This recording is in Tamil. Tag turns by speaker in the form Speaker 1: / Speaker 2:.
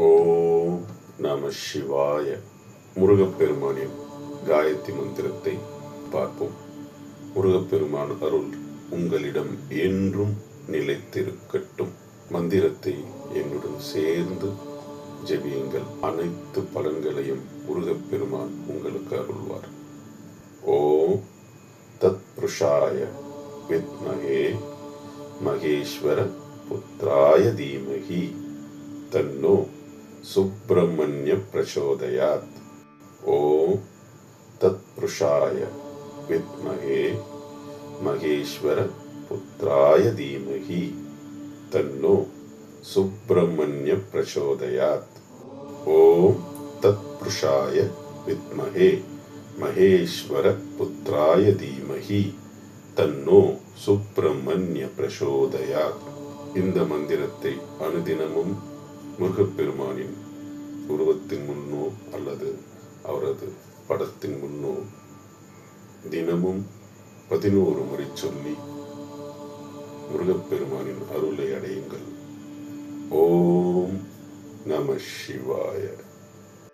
Speaker 1: ஓம் நம சிவாய. முருகப்பெருமானின் காயத்ரி மந்திரத்தை பார்ப்போம். முருகப்பெருமான் அருள் உங்களிடம் என்றும் நிலைத்திருக்கட்டும். மந்திரத்தை என்னுடன் சேர்ந்து ஜெபியுங்கள். அனைத்து பலன்களையும் முருகப்பெருமான் உங்களுக்கு அருள்வார். ஓம் தத் புருஷாய வித்மகே மகேஸ்வர புத்ராய தீமகி தன்னோ சுப்பிரமணிய பிரசோதயாத். ஓம் தத் புருஷாய வித்மகே மகேஸ்வர புத்ராய தீமகி தன்னோ சுப்பிரமணிய பிரசோதயாத். ஓம் தத் புருஷாய வித்மகே மகேஸ்வர புத்ராய தீமகி தன்னோ சுப்பிரமணிய பிரசோதயாத். இந்த மந்திரத்தை அனுதினமும் முருகப்பெருமானின் உருவத்தின் முன்னோ அல்லது அவரது படத்தின் முன்னோ தினமும் 11 முறை சொல்லி முருகப்பெருமானின் அருளை அடையுங்கள். ஓம் நம சிவாய.